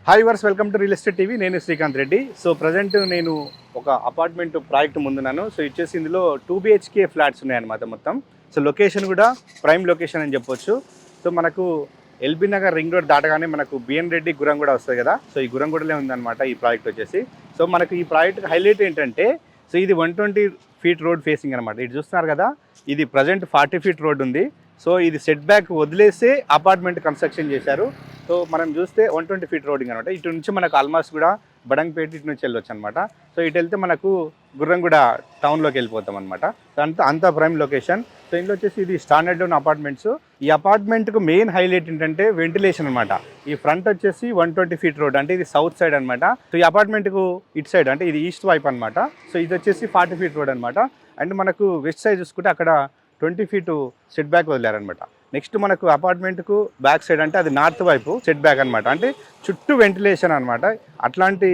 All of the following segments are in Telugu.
Hi viewers, welcome to real estate TV. నేను శ్రీకాంత్ రెడ్డి. సో ప్రజెంట్ నేను ఒక అపార్ట్మెంట్ ప్రాజెక్ట్ ముందున్నాను. సో ఇచ్చేసి ఇందులో 2 BHK ఫ్లాట్స్ ఉన్నాయన్నమాట మొత్తం. సో లొకేషన్ కూడా ప్రైమ్ లొకేషన్ అని చెప్పొచ్చు. సో మనకు ఎల్బీ నగర్ రింగ్ రోడ్ దాటగానే మనకు బిఎన్ రెడ్డి గురంగూడ వస్తుంది కదా. సో ఈ గురంగూడలే ఉందన్నమాట ఈ ప్రాజెక్ట్ వచ్చేసి. సో మనకు ఈ ప్రాజెక్ట్ హైలైట్ ఏంటంటే, సో ఇది 120 ఫీట్ రోడ్ ఫేసింగ్ అనమాట. ఇది చూస్తున్నారు కదా, ఇది ప్రజెంట్ 40 ఫీట్ రోడ్ ఉంది. సో ఇది సెట్ బ్యాక్ వదిలేసే అపార్ట్మెంట్ కన్స్ట్రక్షన్ చేశారు. సో మనం చూస్తే 120 ఫీట్ రోడింగ్ అనమాట. ఇటు నుంచి మనకు ఆల్మోస్ట్ కూడా బడంగపేట ఇటు నుంచి వెళ్ళొచ్చు అనమాట. సో ఇటు వెళ్తే మనకు గుర్రంగూడ టౌన్లోకి వెళ్ళిపోతాం అనమాట. అంత ప్రైమ్ లొకేషన్. సో ఇంట్లో వచ్చేసి ఇది స్టాండర్డ్ డౌన్ అపార్ట్మెంట్స్. ఈ అపార్ట్మెంట్కు మెయిన్ హైలైట్ ఏంటంటే వెంటిలేషన్ అనమాట. ఈ ఫ్రంట్ వచ్చేసి 120 ఫీట్ రోడ్, అంటే ఇది సౌత్ సైడ్ అనమాట. సో ఈ అపార్ట్మెంట్కు ఇటు సైడ్ అంటే ఇది ఈస్ట్ వైపు అనమాట. సో ఇది వచ్చేసి 40 ఫీట్ రోడ్ అనమాట. అండ్ మనకు వెస్ట్ సైడ్ చూసుకుంటే అక్కడ 20 ఫీటు సెట్ బ్యాక్ వదిలేరనమాట. నెక్స్ట్ మనకు అపార్ట్మెంట్కు బ్యాక్ సైడ్ అంటే అది నార్త్ వైపు సెట్ బ్యాక్ అనమాట. అంటే చుట్టూ వెంటిలేషన్ అనమాట. అట్లాంటి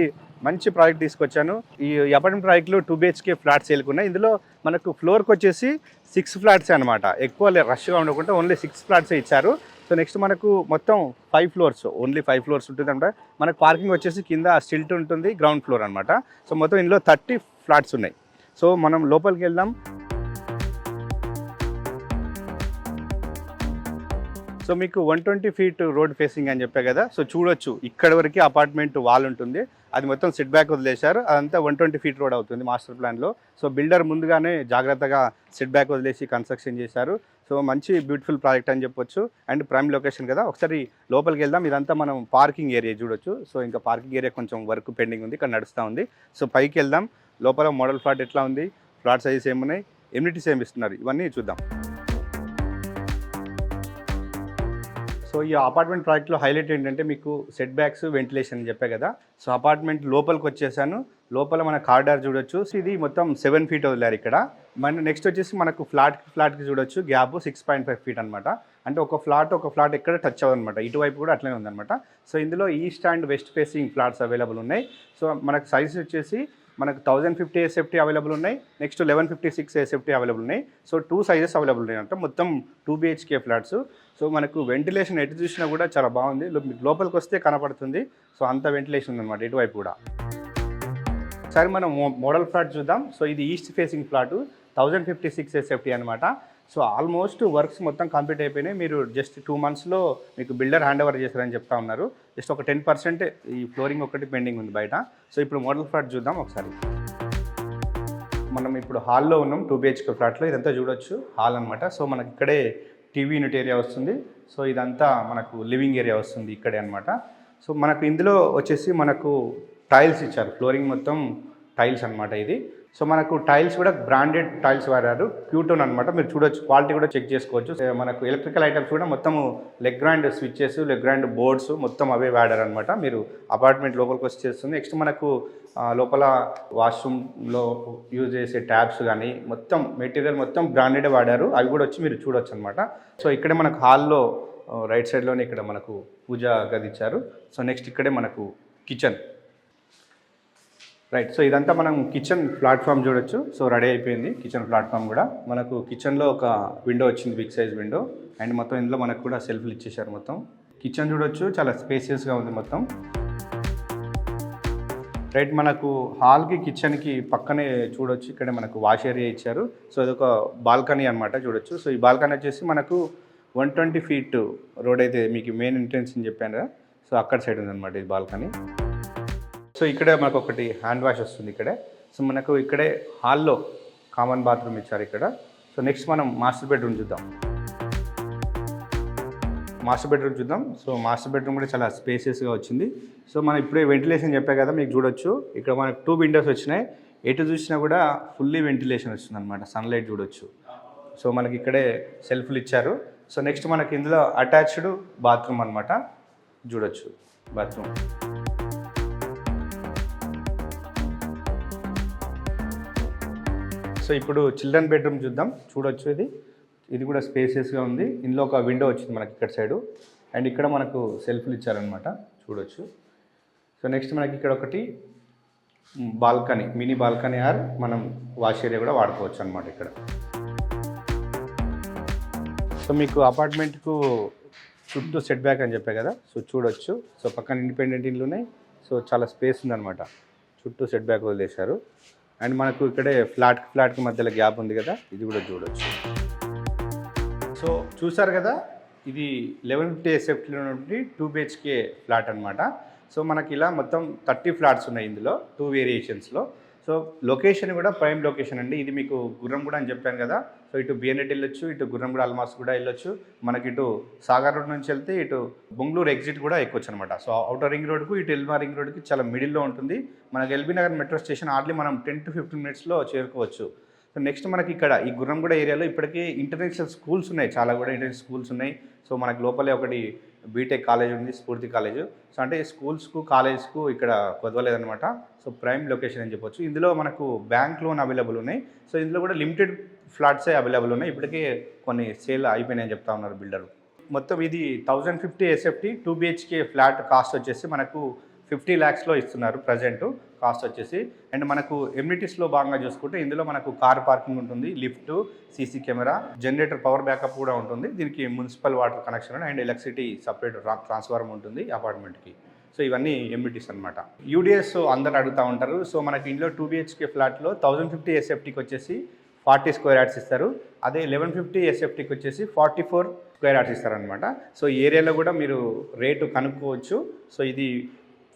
మంచి ప్రాజెక్ట్ తీసుకొచ్చాను. ఈ అపార్ట్మెంట్ ప్రాజెక్ట్లో 2 BHK ఫ్లాట్స్ వెళ్ళుకున్నాయి. ఇందులో మనకు ఫ్లోర్కి వచ్చేసి 6 ఫ్లాట్సే అనమాట. ఎక్కువ రష్గా ఉండకుండా ఓన్లీ 6 ఫ్లాట్సే ఇచ్చారు. సో నెక్స్ట్ మనకు మొత్తం 5 ఫ్లోర్స్, ఓన్లీ 5 ఫ్లోర్స్ ఉంటుంది అనమాట. మనకు పార్కింగ్ వచ్చేసి కింద స్టిల్ట్ ఉంటుంది, గ్రౌండ్ ఫ్లోర్ అనమాట. సో మొత్తం ఇందులో 30 ఫ్లాట్స్ ఉన్నాయి. సో మనం లోపలికి వెళ్దాం. సో మీకు 120 ఫీట్ రోడ్ ఫేసింగ్ అని చెప్పే కదా. సో చూడొచ్చు, ఇక్కడ వరకు అపార్ట్మెంట్ వాల్ ఉంటుంది. అది మొత్తం సెట్ బ్యాక్ వదిలేశారు. అదంతా 120 ఫీట్ రోడ్ అవుతుంది మాస్టర్ ప్లాన్లో. సో బిల్డర్ ముందుగానే జాగ్రత్తగా సెట్ బ్యాక్ వదిలేసి కన్స్ట్రక్షన్ చేశారు. సో మంచి బ్యూటిఫుల్ ప్రాజెక్ట్ అని చెప్పొచ్చు. అండ్ ప్రైమ్ లొకేషన్ కదా. ఒకసారి లోపలికి వెళ్దాం. ఇదంతా మనం పార్కింగ్ ఏరియా చూడొచ్చు. సో ఇంకా పార్కింగ్ ఏరియా కొంచెం వర్క్ పెండింగ్ ఉంది, ఇక్కడ నడుస్తూ ఉంది. సో పైకి వెళ్దాం. లోపల మోడల్ ఫ్లాట్ ఎట్లా ఉంది, ఫ్లాట్ సైజెస్ ఏమున్నాయి, ఎమ్యూనిటీస్ ఏమి ఇస్తున్నారు, ఇవన్నీ చూద్దాం. సో ఈ అపార్ట్మెంట్ ప్రాజెక్ట్లో హైలైట్ ఏంటంటే మీకు సెట్ బ్యాక్స్, వెంటిలేషన్ అని చెప్పే కదా. సో అపార్ట్మెంట్ లోపలికి వచ్చేసాను. లోపల మన కారిడార్ చూడొచ్చు. సో ఇది మొత్తం 7 ఫీట్ వదిలేరు ఇక్కడ. మన నెక్స్ట్ వచ్చేసి మనకు ఫ్లాట్కి చూడొచ్చు గ్యాప్ 6.5 ఫీట్ అనమాట. అంటే ఒక ఫ్లాట్ ఎక్కడ టచ్ అవ్వదనమాట. ఇటువైపు కూడా అట్లనే ఉందన్నమాట. సో ఇందులో east and west facing flats available ఉన్నాయి. సో మనకు సైజ్ వచ్చేసి మనకు 1050 SFT అవైలబుల్ ఉన్నాయి. నెక్స్ట్ 1156 SFT అవైలబుల్ ఉన్నాయి. సో 2 సైజెస్ అవైలబుల్ ఉన్నాయి అంటే మొత్తం 2 BHK ఫ్లాట్స్. సో మనకు వెంటిలేషన్ ఎటు చూసినా కూడా చాలా బాగుంది. లోపలికి వస్తే కనపడుతుంది. సో అంత వెంటిలేషన్ ఉందన్నమాట ఇటువైపు కూడా. సరే మనం మోడల్ ఫ్లాట్ చూద్దాం. సో ఇది ఈస్ట్ ఫేసింగ్ ఫ్లాట్, 1056 SFT అనమాట. సో ఆల్మోస్ట్ వర్క్స్ మొత్తం కంప్లీట్ అయిపోయినాయి. మీరు జస్ట్ 2 మంత్స్లో మీకు బిల్డర్ హ్యాండ్ ఓవర్ చేశారని చెప్తా ఉన్నారు. జస్ట్ ఒక 10% ఈ ఫ్లోరింగ్ ఒకటి పెండింగ్ ఉంది బయట. సో ఇప్పుడు మోడల్ ఫ్లాట్ చూద్దాం ఒకసారి. మనం ఇప్పుడు హాల్లో ఉన్నాం 2 BHK ఫ్లాట్లో. ఇదంతా చూడొచ్చు హాల్ అనమాట. సో మనకి ఇక్కడే టీవీ యూనిట్ ఏరియా వస్తుంది. సో ఇదంతా మనకు లివింగ్ ఏరియా వస్తుంది ఇక్కడే అనమాట. సో మనకు ఇందులో వచ్చేసి మనకు టైల్స్ ఇచ్చారు. ఫ్లోరింగ్ మొత్తం టైల్స్ అనమాట ఇది. సో మనకు టైల్స్ కూడా బ్రాండెడ్ టైల్స్ వాడారు, క్యూటోన్ అనమాట. మీరు చూడొచ్చు, క్వాలిటీ కూడా చెక్ చేసుకోవచ్చు. మనకు ఎలక్ట్రికల్ ఐటమ్స్ కూడా మొత్తం లెగ్రాండ్ స్విచ్చెస్, లెగ్రాండ్ బోర్డ్స్ మొత్తం అవే వాడారు అనమాట. మీరు అపార్ట్మెంట్ లోపలికి వచ్చి చేస్తుంది. నెక్స్ట్ మనకు లోపల వాష్రూమ్లో యూజ్ చేసే ట్యాబ్స్ కానీ మొత్తం మెటీరియల్ మొత్తం బ్రాండెడే వాడారు. అవి కూడా వచ్చి మీరు చూడొచ్చు అనమాట. సో ఇక్కడే మనకు హాల్లో రైట్ సైడ్లోనే ఇక్కడ మనకు పూజా గది ఇచ్చారు. సో నెక్స్ట్ ఇక్కడే మనకు కిచెన్. రైట్. సో ఇదంతా మనం కిచెన్ ప్లాట్ఫామ్ చూడొచ్చు. సో రెడీ అయిపోయింది కిచెన్ ప్లాట్ఫామ్ కూడా. మనకు కిచెన్లో ఒక విండో వచ్చింది, బిగ్ సైజ్ విండో. అండ్ మొత్తం ఇందులో మనకు కూడా సెల్ఫ్లు ఇచ్చేసారు. మొత్తం కిచెన్ చూడొచ్చు, చాలా స్పేసియస్గా ఉంది మొత్తం. రైట్. మనకు హాల్కి కిచెన్కి పక్కనే చూడొచ్చు, ఇక్కడ మనకు వాష్ ఏరియా ఇచ్చారు. సో అదొక బాల్కనీ అనమాట చూడొచ్చు. సో ఈ బాల్కనీ వచ్చేసి మనకు 120 ఫీట్ రోడ్ అయితే మీకు మెయిన్ ఎంట్రెన్స్ అని చెప్పాను కదా. సో అక్కడ సైడ్ ఉందన్నమాట ఇది బాల్కనీ. సో ఇక్కడే మనకు ఒకటి హ్యాండ్ వాష్ వస్తుంది ఇక్కడే. సో మనకు ఇక్కడే హాల్లో కామన్ బాత్రూమ్ ఇచ్చారు ఇక్కడ. సో నెక్స్ట్ మనం మాస్టర్ బెడ్రూమ్ చూద్దాం. సో మాస్టర్ బెడ్రూమ్ కూడా చాలా స్పేసియస్గా వచ్చింది. సో మనం ఇప్పుడే వెంటిలేషన్ చెప్పే కదా మీకు చూడొచ్చు. ఇక్కడ మనకు 2 విండోస్ వచ్చినాయి. ఎటు చూసినా కూడా ఫుల్లీ వెంటిలేషన్ వస్తుంది అనమాట, సన్లైట్ చూడొచ్చు. సో మనకి ఇక్కడే సెల్ఫ్లు ఇచ్చారు. సో నెక్స్ట్ మనకి ఇందులో అటాచ్డ్ బాత్రూమ్ అనమాట చూడొచ్చు, బాత్రూమ్. సో ఇప్పుడు చిల్డ్రన్ బెడ్రూమ్ చూద్దాం. చూడొచ్చు, ఇది కూడా స్పేసియస్గా ఉంది. ఇందులో ఒక విండో వచ్చింది మనకి ఇక్కడ సైడు. అండ్ ఇక్కడ మనకు సెల్ఫ్లు ఇచ్చారనమాట చూడొచ్చు. సో నెక్స్ట్ మనకి ఇక్కడ ఒకటి బాల్కనీ, మినీ బాల్కనీ ఆర్ మనం వాష్ ఏరియా కూడా వాడుకోవచ్చు అనమాట ఇక్కడ. సో మీకు అపార్ట్మెంట్కు చుట్టూ సెట్ బ్యాక్ అని చెప్పే కదా, సో చూడొచ్చు. సో పక్కన ఇండిపెండెంట్ ఇల్లు ఉన్నాయి. సో చాలా స్పేస్ ఉందన్నమాట, చుట్టూ సెట్ బ్యాక్ వదిలేశారు. అండ్ మనకు ఇక్కడే ఫ్లాట్కి మధ్యలో గ్యాప్ ఉంది కదా, ఇది కూడా చూడొచ్చు. సో చూసారు కదా, ఇది 1150 ఎస్ఎఫ్టీలో నుండి 2 BHK ఫ్లాట్ అనమాట. సో మనకి ఇలా మొత్తం 30 ఫ్లాట్స్ ఉన్నాయి ఇందులో 2 వేరియేషన్స్లో. సో లొకేషన్ కూడా ప్రైమ్ లొకేషన్ అండి. ఇది మీకు గుర్రంగూడ అని చెప్పాను కదా, సో ఇటు బిఎన్ఎట్ వెళ్ళొచ్చు, ఇటు గుర్రంగూడ అల్మాస్ కూడా వెళ్ళొచ్చు. మనకి ఇటు సాగర్ రోడ్ నుంచి వెళ్తే ఇటు బొంగళూరు ఎగ్జిట్ కూడా ఎక్కొచ్చు అనమాట. సో అవుటర్ రింగ్ రోడ్కు ఇటు ఎల్మా రింగ్ రోడ్కి చాలా మిడిల్లో ఉంటుంది. మనకి LB Nagar metro station hardly మనం 10 to 15 మినిట్స్లో చేరుకోవచ్చు. సో నెక్స్ట్ మనకి ఇక్కడ ఈ గుర్రంగూడ ఏరియాలో ఇప్పటికీ ఇంటర్నేషనల్ స్కూల్స్ ఉన్నాయి, చాలా కూడా ఇంటర్నేషనల్ స్కూల్స్ ఉన్నాయి. సో మనకి లోపలే ఒకటి బీటెక్ కాలేజ్ ఉంది, స్ఫూర్తి కాలేజ్. సో అంటే స్కూల్స్కు కాలేజ్కు ఇక్కడ కొదవలేదనమాట. సో ప్రైమ్ లొకేషన్ అని చెప్పొచ్చు. ఇందులో మనకు బ్యాంక్ లోన్ అవైలబుల్ ఉన్నాయి. సో ఇందులో కూడా లిమిటెడ్ ఫ్లాట్సే అవైలబుల్ ఉన్నాయి. ఇప్పటికే కొన్ని సేల్ అయిపోయినాయని చెప్తా ఉన్నారు బిల్డర్. మొత్తం ఇది 1050 ఎస్ఎఫ్టీ 2 BHK ఫ్లాట్ కాస్ట్ వచ్చేసి మనకు 50 lakhsలో ఇస్తున్నారు ప్రజెంట్ కాస్ట్ వచ్చేసి. అండ్ మనకు ఎమ్యూనిటీస్లో భాగంగా చూసుకుంటే ఇందులో మనకు కార్ పార్కింగ్ ఉంటుంది, lift, CC camera, generator power backup కూడా ఉంటుంది. దీనికి municipal water connection and electricity separate transformer ఉంటుంది అపార్ట్మెంట్కి. సో ఇవన్నీ ఎమ్యూనిటీస్ అనమాట. యూడిఎస్ అందరు అడుగుతూ ఉంటారు. సో మనకి ఇందులో 2 BHK ఫ్లాట్లో 1050 ఎస్ఎఫ్టీకి వచ్చేసి 40 స్క్వేర్ యార్డ్స్ ఇస్తారు. అదే 1150 ఎస్ఎఫ్టీకి వచ్చేసి 44 స్క్వేర్ యార్డ్స్ ఇస్తారనమాట. సో ఏరియాలో కూడా మీరు రేటు కనుక్కోవచ్చు. సో ఇది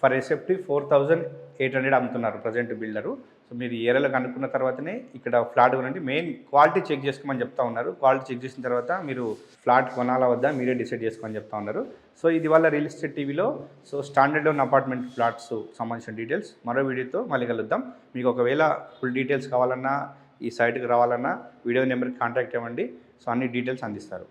ఫర్ ఎస్ఎఫ్టీ 4800 అమ్ముతున్నారు ప్రజెంట్ బిల్డరు. సో మీరు ఏరియాలో కనుక్కున్న తర్వాతనే ఇక్కడ ఫ్లాట్ కొనండి. మెయిన్ క్వాలిటీ చెక్ చేసుకోమని చెప్తా ఉన్నారు. క్వాలిటీ చెక్ చేసిన తర్వాత మీరు ఫ్లాట్ కొనాలా వద్దా మీరే డిసైడ్ చేసుకోమని చెప్తా ఉన్నారు. సో ఇది వాళ్ళ రియల్ ఎస్టేట్ టీవీలో so standard loan apartment flats సంబంధించిన డీటెయిల్స్ మరో వీడియోతో మళ్ళీ కలుద్దాం. మీకు ఒకవేళ ఫుల్ డీటెయిల్స్ కావాలన్నా, ఈ సైట్కి రావాలన్నా వీడియో నెంబర్కి కాంటాక్ట్ అవ్వండి. సో అన్ని డీటెయిల్స్ అందిస్తారు.